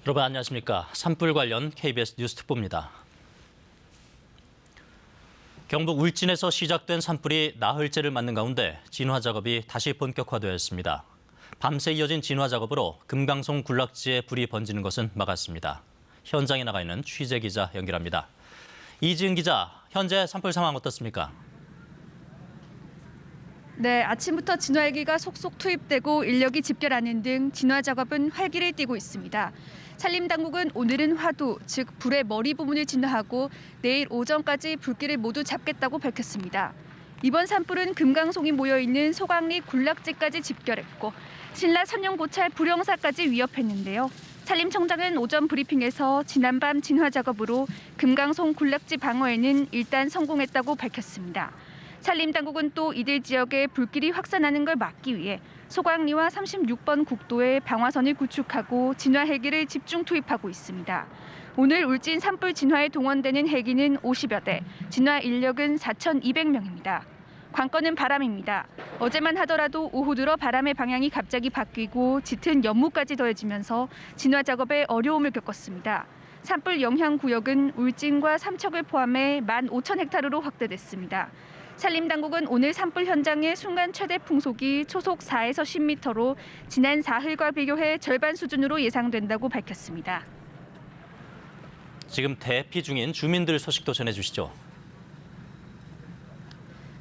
여러분 안녕하십니까. 산불 관련 KBS 뉴스특보입니다. 경북 울진에서 시작된 산불이 나흘째를 맞는 가운데 진화 작업이 다시 본격화되었습니다. 밤새 이어진 진화 작업으로 금강송 군락지에 불이 번지는 것은 막았습니다. 현장에 나가 있는 취재 기자 연결합니다. 이지은 기자, 현재 산불 상황 어떻습니까? 네, 아침부터 진화헬기가 속속 투입되고 인력이 집결하는 등 진화 작업은 활기를 띠고 있습니다. 산림당국은 오늘은 화두, 즉 불의 머리 부분을 진화하고 내일 오전까지 불길을 모두 잡겠다고 밝혔습니다. 이번 산불은 금강송이 모여있는 소강리 군락지까지 집결했고 신라 선용고찰 불영사까지 위협했는데요. 산림청장은 오전 브리핑에서 지난밤 진화 작업으로 금강송 군락지 방어에는 일단 성공했다고 밝혔습니다. 산림당국은 또 이들 지역에 불길이 확산하는 걸 막기 위해 소강리와 36번 국도에 방화선을 구축하고 진화 헬기를 집중 투입하고 있습니다. 오늘 울진 산불 진화에 동원되는 헬기는 50여 대, 진화 인력은 4,200명입니다. 관건은 바람입니다. 어제만 하더라도 오후 들어 바람의 방향이 갑자기 바뀌고 짙은 연무까지 더해지면서 진화 작업에 어려움을 겪었습니다. 산불 영향 구역은 울진과 삼척을 포함해 15,000헥타르로 확대됐습니다. 산림당국은 오늘 산불 현장의 순간 최대 풍속이 초속 4에서 10m로 지난 4흘과 비교해 절반 수준으로 예상된다고 밝혔습니다. 지금 대피 중인 주민들 소식도 전해주시죠.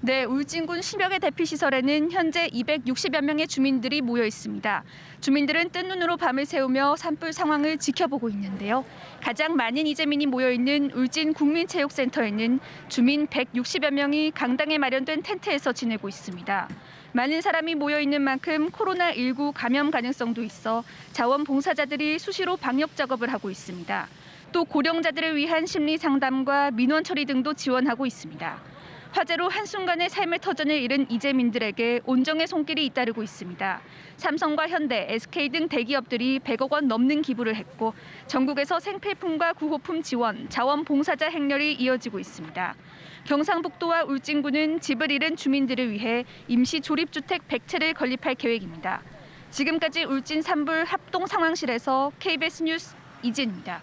네, 울진군 10여 개 대피시설에는 현재 260여 명의 주민들이 모여 있습니다. 주민들은 뜬 눈으로 밤을 새우며 산불 상황을 지켜보고 있는데요. 가장 많은 이재민이 모여 있는 울진 국민체육센터에는 주민 160여 명이 강당에 마련된 텐트에서 지내고 있습니다. 많은 사람이 모여 있는 만큼 코로나19 감염 가능성도 있어 자원봉사자들이 수시로 방역 작업을 하고 있습니다. 또 고령자들을 위한 심리 상담과 민원 처리 등도 지원하고 있습니다. 화재로 한순간의 삶의 터전을 잃은 이재민들에게 온정의 손길이 잇따르고 있습니다. 삼성과 현대, SK 등 대기업들이 100억 원 넘는 기부를 했고 전국에서 생필품과 구호품 지원, 자원봉사자 행렬이 이어지고 있습니다. 경상북도와 울진군은 집을 잃은 주민들을 위해 임시 조립주택 100채를 건립할 계획입니다. 지금까지 울진 산불 합동 상황실에서 KBS 뉴스 이진입니다.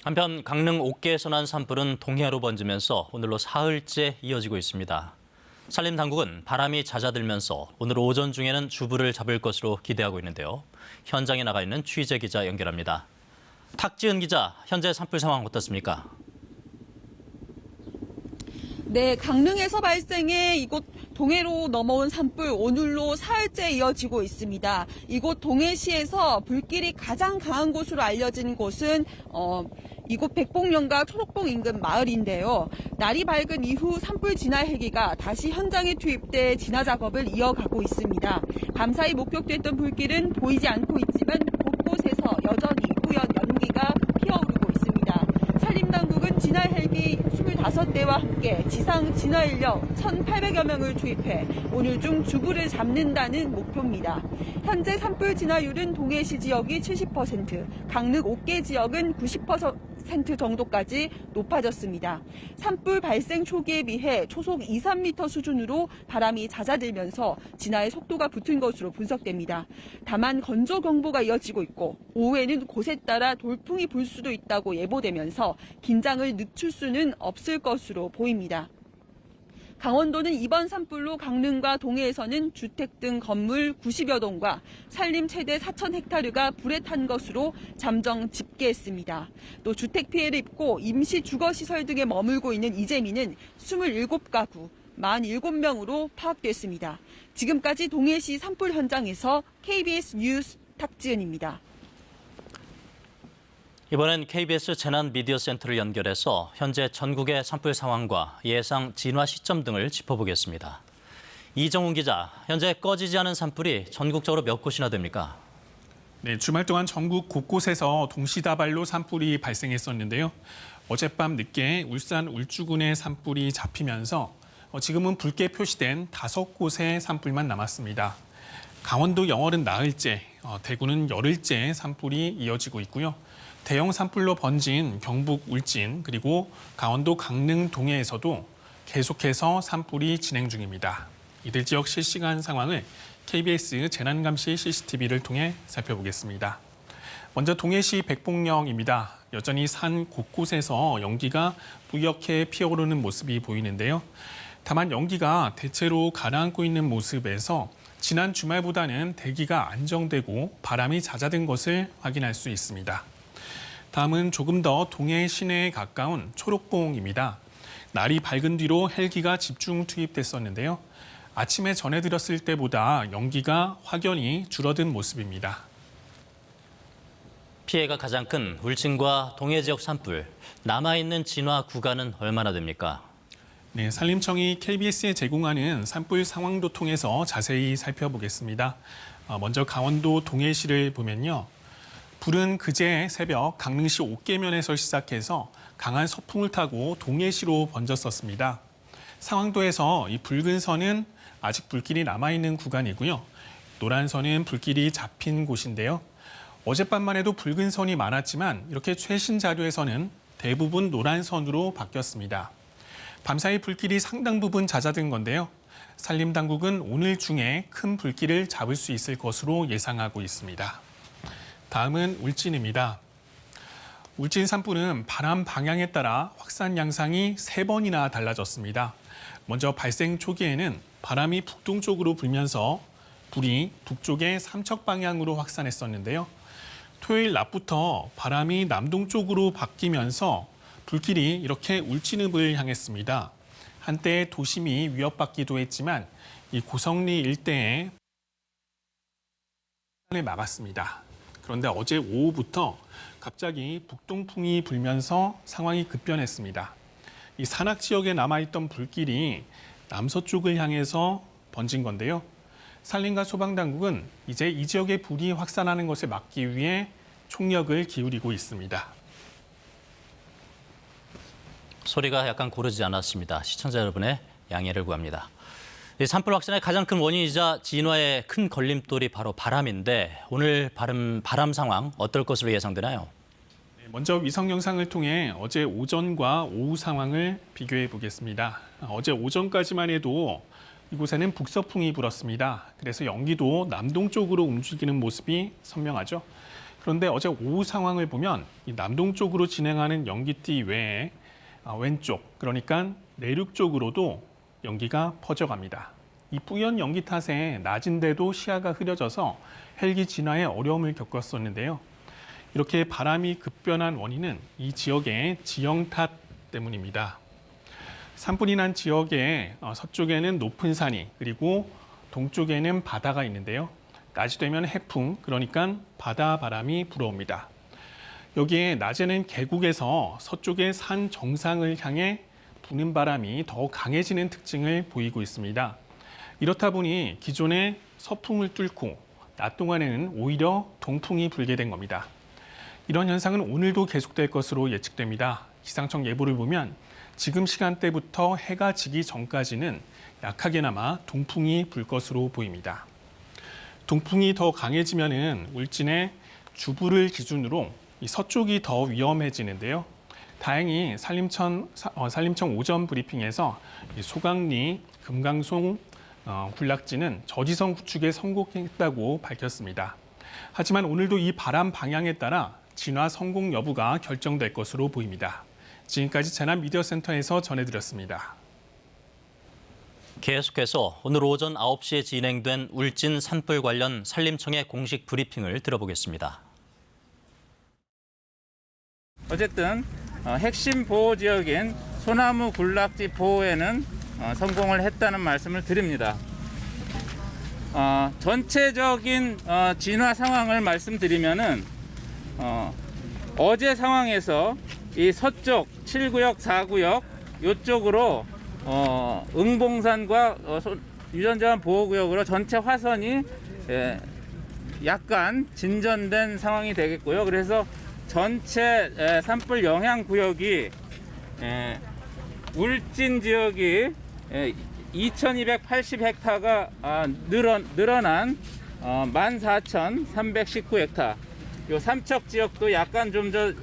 한편 강릉 옥계에서 난 산불은 동해로 번지면서 오늘로 사흘째 이어지고 있습니다. 산림당국은 바람이 잦아들면서 오늘 오전 중에는 주불을 잡을 것으로 기대하고 있는데요. 현장에 나가 있는 취재 기자 연결합니다. 탁지은 기자, 현재 산불 상황 어떻습니까? 네, 강릉에서 발생해 이곳 동해로 넘어온 산불 오늘로 사흘째 이어지고 있습니다. 이곳 동해시에서 불길이 가장 강한 곳으로 알려진 곳은 이곳 백봉령과 초록봉 인근 마을인데요. 날이 밝은 이후 산불 진화 헬기가 다시 현장에 투입돼 진화 작업을 이어가고 있습니다. 밤사이 목격됐던 불길은 보이지 않고 있지만 곳곳에서 여전히 뿌연 연기가 피어오르고 있습니다. 산림당국은 진화 헬기 25대와 함께 지상 진화 인력 1,800여 명을 투입해 오늘 중 주불을 잡는다는 목표입니다. 현재 산불 진화율은 동해시 지역이 70%, 강릉 옥계 지역은 90% 정도까지 높아졌습니다. 산불 발생 초기에 비해 초속 2, 3m 수준으로 바람이 잦아들면서 진화의 속도가 붙은 것으로 분석됩니다. 다만 건조경보가 이어지고 있고 오후에는 곳에 따라 돌풍이 불 수도 있다고 예보되면서 긴장을 늦출 수는 없을 것으로 보입니다. 강원도는 이번 산불로 강릉과 동해에서는 주택 등 건물 90여 동과 산림 최대 4,000헥타르가 불에 탄 것으로 잠정 집계했습니다. 또 주택 피해를 입고 임시 주거시설 등에 머물고 있는 이재민은 27가구, 47명으로 파악됐습니다. 지금까지 동해시 산불 현장에서 KBS 뉴스 탁지은입니다. 이번엔 KBS 재난미디어센터를 연결해서 현재 전국의 산불 상황과 예상 진화 시점 등을 짚어보겠습니다. 이정훈 기자, 현재 꺼지지 않은 산불이 전국적으로 몇 곳이나 됩니까? 네, 주말 동안 전국 곳곳에서 동시다발로 산불이 발생했었는데요. 어젯밤 늦게 울산 울주군의 산불이 잡히면서 지금은 붉게 표시된 5곳의 산불만 남았습니다. 강원도 영월은 나흘째, 대구는 열흘째 산불이 이어지고 있고요. 대형 산불로 번진 경북 울진 그리고 강원도 강릉 동해에서도 계속해서 산불이 진행 중입니다. 이들 지역 실시간 상황을 KBS 재난감시 CCTV를 통해 살펴보겠습니다. 먼저 동해시 백봉령입니다. 여전히 산 곳곳에서 연기가 뿌옇게 피어오르는 모습이 보이는데요. 다만 연기가 대체로 가라앉고 있는 모습에서 지난 주말보다는 대기가 안정되고 바람이 잦아든 것을 확인할 수 있습니다. 다음은 조금 더 동해 시내에 가까운 초록봉입니다. 날이 밝은 뒤로 헬기가 집중 투입됐었는데요. 아침에 전해드렸을 때보다 연기가 확연히 줄어든 모습입니다. 피해가 가장 큰 울진과 동해 지역 산불, 남아있는 진화 구간은 얼마나 됩니까? 네, 산림청이 KBS에 제공하는 산불 상황도 통해서 자세히 살펴보겠습니다. 먼저 강원도 동해시를 보면요. 불은 그제 새벽 강릉시 옥계면에서 시작해서 강한 서풍을 타고 동해시로 번졌었습니다. 상황도에서 이 붉은 선은 아직 불길이 남아있는 구간이고요. 노란 선은 불길이 잡힌 곳인데요. 어젯밤만 해도 붉은 선이 많았지만 이렇게 최신 자료에서는 대부분 노란 선으로 바뀌었습니다. 밤사이 불길이 상당 부분 잦아든 건데요. 산림당국은 오늘 중에 큰 불길을 잡을 수 있을 것으로 예상하고 있습니다. 다음은 울진입니다. 울진 산불은 바람 방향에 따라 확산 양상이 3번이나 달라졌습니다. 먼저 발생 초기에는 바람이 북동쪽으로 불면서 불이 북쪽의 삼척 방향으로 확산했었는데요. 토요일 낮부터 바람이 남동쪽으로 바뀌면서 불길이 이렇게 울진읍을 향했습니다. 한때 도심이 위협받기도 했지만 이 고성리 일대에 막았습니다. 그런데 어제 오후부터 갑자기 북동풍이 불면서 상황이 급변했습니다. 이 산악 지역에 남아있던 불길이 남서쪽을 향해서 번진 건데요. 산림과 소방당국은 이제 이 지역의 불이 확산하는 것을 막기 위해 총력을 기울이고 있습니다. 소리가 약간 고르지 않았습니다. 시청자 여러분의 양해를 구합니다. 이 산불 확산의 가장 큰 원인이자 진화의 큰 걸림돌이 바로 바람인데 오늘 바람 상황 어떨 것으로 예상되나요? 먼저 위성 영상을 통해 어제 오전과 오후 상황을 비교해 보겠습니다. 어제 오전까지만 해도 이곳에는 북서풍이 불었습니다. 그래서 연기도 남동쪽으로 움직이는 모습이 선명하죠. 그런데 어제 오후 상황을 보면 이 남동쪽으로 진행하는 연기띠 외에 왼쪽, 그러니까 내륙 쪽으로도 연기가 퍼져갑니다. 이 뿌연 연기 탓에 낮인데도 시야가 흐려져서 헬기 진화에 어려움을 겪었었는데요. 이렇게 바람이 급변한 원인은 이 지역의 지형 탓 때문입니다. 산불이 난 지역의 서쪽에는 높은 산이 그리고 동쪽에는 바다가 있는데요. 낮이 되면 해풍, 그러니까 바다 바람이 불어옵니다. 여기에 낮에는 계곡에서 서쪽의 산 정상을 향해 부는 바람이 더 강해지는 특징을 보이고 있습니다. 이렇다 보니 기존의 서풍을 뚫고 낮 동안에는 오히려 동풍이 불게 된 겁니다. 이런 현상은 오늘도 계속될 것으로 예측됩니다. 기상청 예보를 보면 지금 시간대부터 해가 지기 전까지는 약하게나마 동풍이 불 것으로 보입니다. 동풍이 더 강해지면은 울진의 주부를 기준으로 이 서쪽이 더 위험해지는데요. 다행히 산림청 오전 브리핑에서 소강리, 금강송, 군락지는 저지선 구축에 성공했다고 밝혔습니다. 하지만 오늘도 이 바람 방향에 따라 진화 성공 여부가 결정될 것으로 보입니다. 지금까지 재난미디어센터에서 전해드렸습니다. 계속해서 오늘 오전 9시에 진행된 울진 산불 관련 산림청의 공식 브리핑을 들어보겠습니다. 어쨌든 핵심 보호 지역인 소나무 군락지 보호에는 성공을 했다는 말씀을 드립니다. 전체적인 진화 상황을 말씀드리면은 어제 상황에서 이 서쪽 7구역, 4구역 이쪽으로 응봉산과 유전자원 보호구역으로 전체 화선이 약간 진전된 상황이 되겠고요. 그래서 전체 산불 영향 구역이 울진 지역이 2,280헥타가 늘어난 14,319헥타. 요 삼척 지역도 약간 좀 더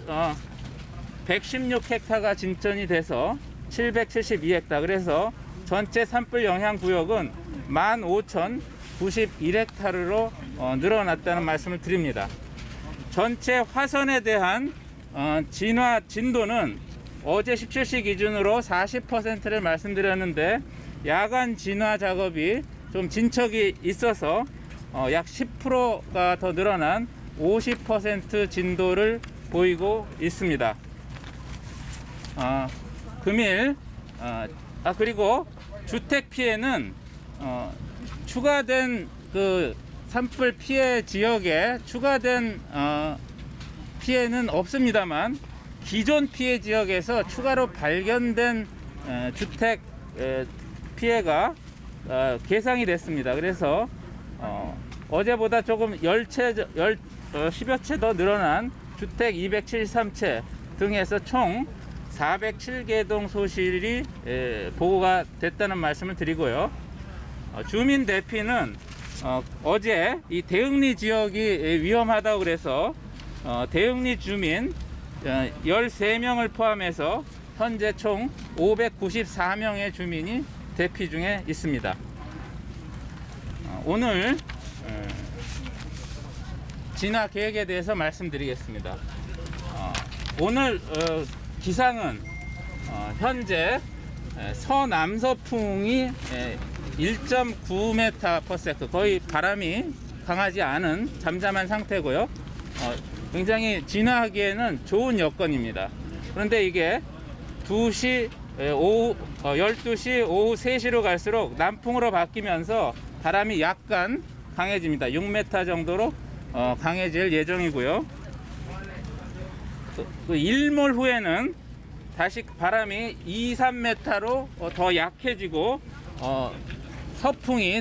116헥타가 진전이 돼서 772헥타. 그래서 전체 산불 영향 구역은 15,091헥타르로 늘어났다는 말씀을 드립니다. 전체 화선에 대한 진화 진도는 어제 17시 기준으로 40%를 말씀드렸는데 야간 진화 작업이 좀 진척이 있어서 약 10%가 더 늘어난 50% 진도를 보이고 있습니다. 금일 그리고 주택 피해는 추가된 그 산불 피해 지역에 추가된 피해는 없습니다만 기존 피해 지역에서 추가로 발견된 주택 피해가 계상이 됐습니다. 그래서 어제보다 조금 10여 채 더 늘어난 주택 273채 등에서 총 407개 동 소실이 보고가 됐다는 말씀을 드리고요. 주민 대피는 어제 이 대흥리 지역이 위험하다고 그래서 대흥리 주민 13명을 포함해서 현재 총 594명의 주민이 대피 중에 있습니다. 오늘 진화 계획에 대해서 말씀드리겠습니다. 오늘 기상은 현재 서남서풍이 1.9m/s, 거의 바람이 강하지 않은 잠잠한 상태고요. 굉장히 진화하기에는 좋은 여건입니다. 그런데 이게 12시 오후 3시로 갈수록 남풍으로 바뀌면서 바람이 약간 강해집니다. 6m 정도로 강해질 예정이고요. 그 일몰 후에는 다시 바람이 2-3m로 더 약해지고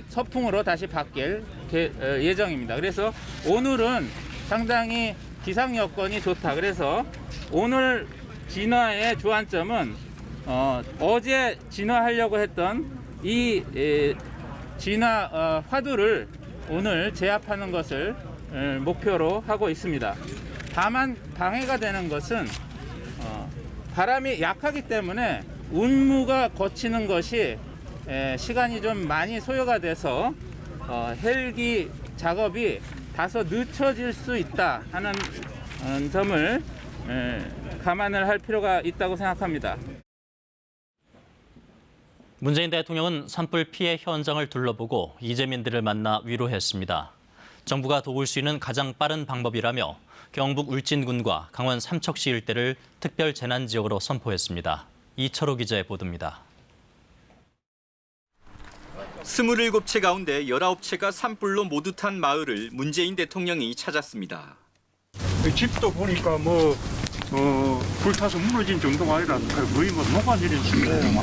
서풍으로 다시 바뀔 예정입니다. 그래서 오늘은 상당히 기상 여건이 좋다. 그래서 오늘 진화의 주안점은 어제 진화하려고 했던 이 진화 화두를 오늘 제압하는 것을 목표로 하고 있습니다. 다만 방해가 되는 것은 바람이 약하기 때문에 운무가 거치는 것이 시간이 좀 많이 소요가 돼서 헬기 작업이 다소 늦춰질 수 있다 하는 점을 감안을 할 필요가 있다고 생각합니다. 문재인 대통령은 산불 피해 현장을 둘러보고 이재민들을 만나 위로했습니다. 정부가 도울 수 있는 가장 빠른 방법이라며 경북 울진군과 강원 삼척시 일대를 특별 재난지역으로 선포했습니다. 이철호 기자의 보도입니다. 27채 가운데 19채가 산불로 모두 탄 마을을 문재인 대통령이 찾았습니다. 집도 보니까 불타서 무너진 정도가 아니라 거의 녹아내린 수준이에요.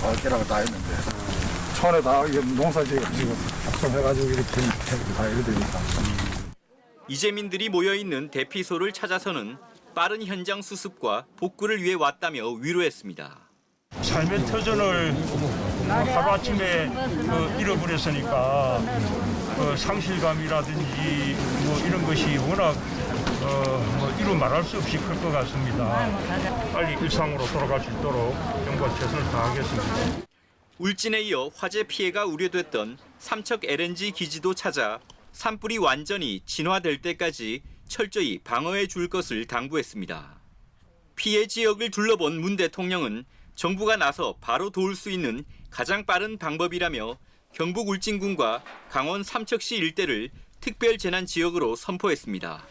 밖에라고 다 했는데 촌에 다 농사지에 지금 합성해가지고 이렇게 다 이래 되니까. 이재민들이 모여있는 대피소를 찾아서는 빠른 현장 수습과 복구를 위해 왔다며 위로했습니다. 삶의 터전을 하루아침에 잃어버렸으니까 상실감이라든지 이런 것이 워낙 이루 말할 수 없이 클 것 같습니다. 빨리 일상으로 돌아갈 수 있도록 정부가 최선을 다하겠습니다. 울진에 이어 화재 피해가 우려됐던 삼척 LNG 기지도 찾아 산불이 완전히 진화될 때까지 철저히 방어해 줄 것을 당부했습니다. 피해 지역을 둘러본 문 대통령은 정부가 나서 바로 도울 수 있는 가장 빠른 방법이라며 경북 울진군과 강원 삼척시 일대를 특별 재난 지역으로 선포했습니다.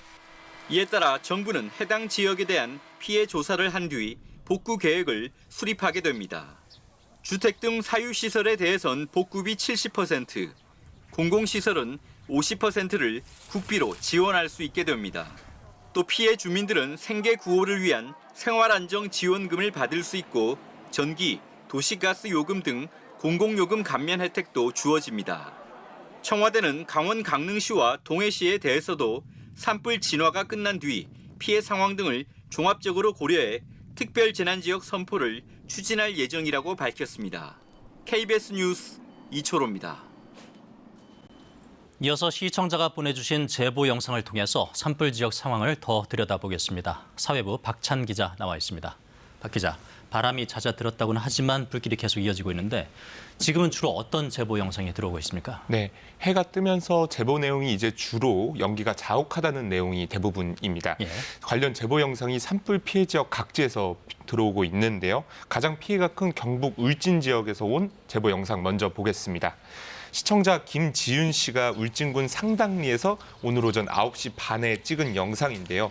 이에 따라 정부는 해당 지역에 대한 피해 조사를 한 뒤 복구 계획을 수립하게 됩니다. 주택 등 사유시설에 대해선 복구비 70%, 공공시설은 50%를 국비로 지원할 수 있게 됩니다. 또 피해 주민들은 생계 구호를 위한 생활안정지원금을 받을 수 있고 전기, 도시가스 요금 등 공공요금 감면 혜택도 주어집니다. 청와대는 강원 강릉시와 동해시에 대해서도 산불 진화가 끝난 뒤 피해 상황 등을 종합적으로 고려해 특별 재난지역 선포를 추진할 예정이라고 밝혔습니다. KBS 뉴스 이철호입니다. 이어서 시청자가 보내주신 제보 영상을 통해서 산불 지역 상황을 더 들여다보겠습니다. 사회부 박찬 기자 나와 있습니다. 박 기자, 바람이 잦아들었다고는 하지만 불길이 계속 이어지고 있는데 지금은 주로 어떤 제보 영상이 들어오고 있습니까? 네, 해가 뜨면서 제보 내용이 이제 주로 연기가 자욱하다는 내용이 대부분입니다. 예. 관련 제보 영상이 산불 피해 지역 각지에서 들어오고 있는데요. 가장 피해가 큰 경북 울진 지역에서 온 제보 영상 먼저 보겠습니다. 시청자 김지윤 씨가 울진군 상당리에서 오늘 오전 9시 반에 찍은 영상인데요.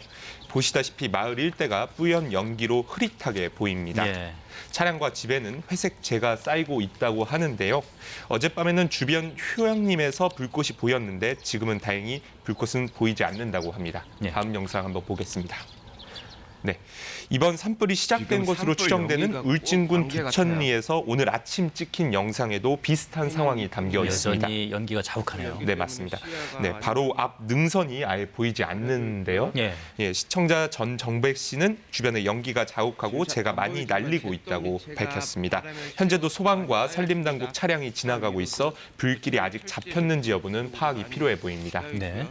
보시다시피 마을 일대가 뿌연 연기로 흐릿하게 보입니다. 예. 차량과 집에는 회색 재가 쌓이고 있다고 하는데요. 어젯밤에는 주변 휴양림에서 불꽃이 보였는데 지금은 다행히 불꽃은 보이지 않는다고 합니다. 예. 다음 영상 한번 보겠습니다. 네, 이번 산불이 시작된 것으로 추정되는 울진군 부천리에서 오늘 아침 찍힌 영상에도 비슷한 상황이 담겨 있습니다. 여전히 연기가 자욱하네요. 네, 맞습니다. 네, 바로 앞 능선이 아예 보이지 않는데요. 예. 예, 시청자 전정백 씨는 주변에 연기가 자욱하고 재가 많이 날리고 있다고 밝혔습니다. 현재도 소방과 산림당국 차량이 지나가고 있어 불길이 아직 잡혔는지 여부는 파악이 필요해 보입니다. 네.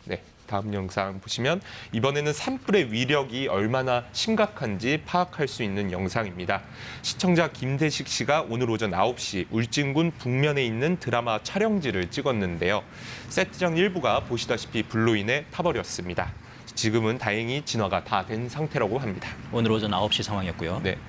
네, 다음 영상 보시면 이번에는 산불의 위력이 얼마나 심각한지 파악할 수 있는 영상입니다. 시청자 김대식 씨가 오늘 오전 9시 울진군 북면에 있는 드라마 촬영지를 찍었는데요. 세트장 일부가 보시다시피 불로 인해 타버렸습니다. 지금은 다행히 진화가 다 된 상태라고 합니다. 오늘 오전 9시 상황이었고요. 네,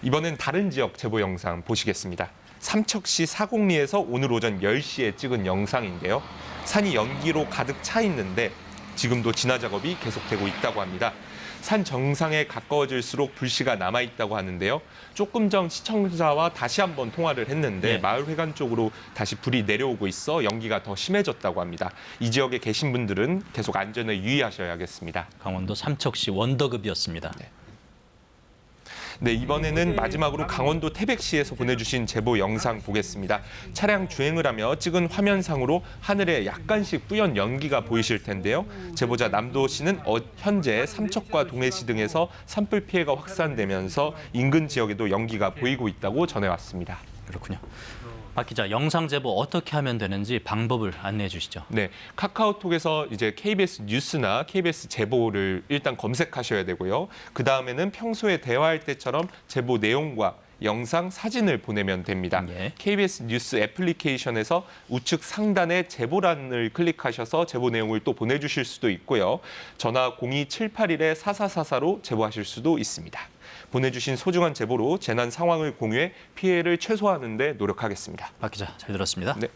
이번엔 다른 지역 제보 영상 보시겠습니다. 삼척시 사곡리에서 오늘 오전 10시에 찍은 영상인데요. 산이 연기로 가득 차 있는데 지금도 진화 작업이 계속되고 있다고 합니다. 산 정상에 가까워질수록 불씨가 남아있다고 하는데요. 조금 전 시청자와 다시 한번 통화를 했는데 네. 마을회관 쪽으로 다시 불이 내려오고 있어 연기가 더 심해졌다고 합니다. 이 지역에 계신 분들은 계속 안전에 유의하셔야겠습니다. 강원도 삼척시 원더급이었습니다. 네, 이번에는 마지막으로 강원도 태백시에서 보내주신 제보 영상 보겠습니다. 차량 주행을 하며 찍은 화면상으로 하늘에 약간씩 뿌연 연기가 보이실 텐데요. 제보자 남도 씨는 현재 삼척과 동해시 등에서 산불 피해가 확산되면서 인근 지역에도 연기가 보이고 있다고 전해왔습니다. 그렇군요. 박 기자, 영상 제보 어떻게 하면 되는지 방법을 안내해 주시죠. 네, 카카오톡에서 이제 KBS 뉴스나 KBS 제보를 일단 검색하셔야 되고요. 그 다음에는 평소에 대화할 때처럼 제보 내용과 영상, 사진을 보내면 됩니다. 예. KBS 뉴스 애플리케이션에서 우측 상단의 제보란을 클릭하셔서 제보 내용을 또 보내주실 수도 있고요. 전화 02781-4444로 제보하실 수도 있습니다. 보내주신 소중한 제보로 재난 상황을 공유해 피해를 최소화하는 데 노력하겠습니다. 박 기자, 잘 들었습니다. 네.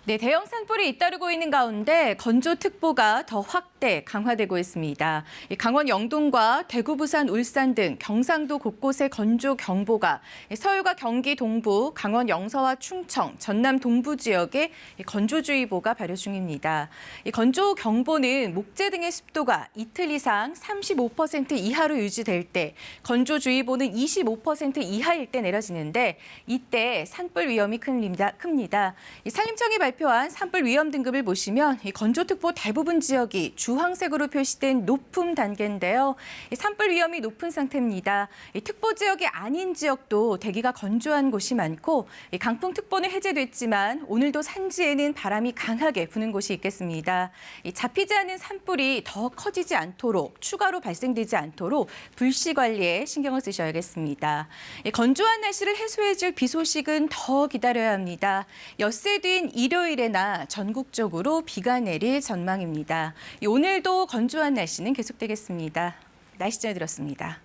네, 대형 산불이 잇따르고 있는 가운데 건조특보가 더 확대, 강화되고 있습니다. 강원 영동과 대구, 부산, 울산 등 경상도 곳곳에 건조경보가, 서울과 경기 동부, 강원 영서와 충청, 전남 동부 지역에 건조주의보가 발효 중입니다. 이 건조경보는 목재 등의 습도가 이틀 이상 35% 이하로 유지될 때, 건조주의보는 25% 이하일 때 내려지는데 이때 산불 위험이 큽니다. 이 산림청이 발표한 산불 위험 등급을 보시면 이 건조특보 대부분 지역이 주황색으로 표시된 높음 단계인데요. 이 산불 위험이 높은 상태입니다. 이 특보 지역이 아닌 지역도 대기가 건조한 곳이 많고 이 강풍특보는 해제됐지만 오늘도 산지에는 바람이 강하게 부는 곳이 있겠습니다. 이 잡히지 않은 산불이 더 커지지 않도록 추가로 발생되지 않도록 불씨 관리에 신경을 쓰셔야겠습니다. 이 건조한 날씨를 해소해줄 비 소식은 더 기다려야 합니다. 엿새 뒤인 일요일에나 전국적으로 비가 내릴 전망입니다. 오늘도 건조한 날씨는 계속되겠습니다. 날씨 전해드렸습니다.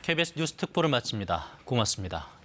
KBS 뉴스 특보를 마칩니다. 고맙습니다.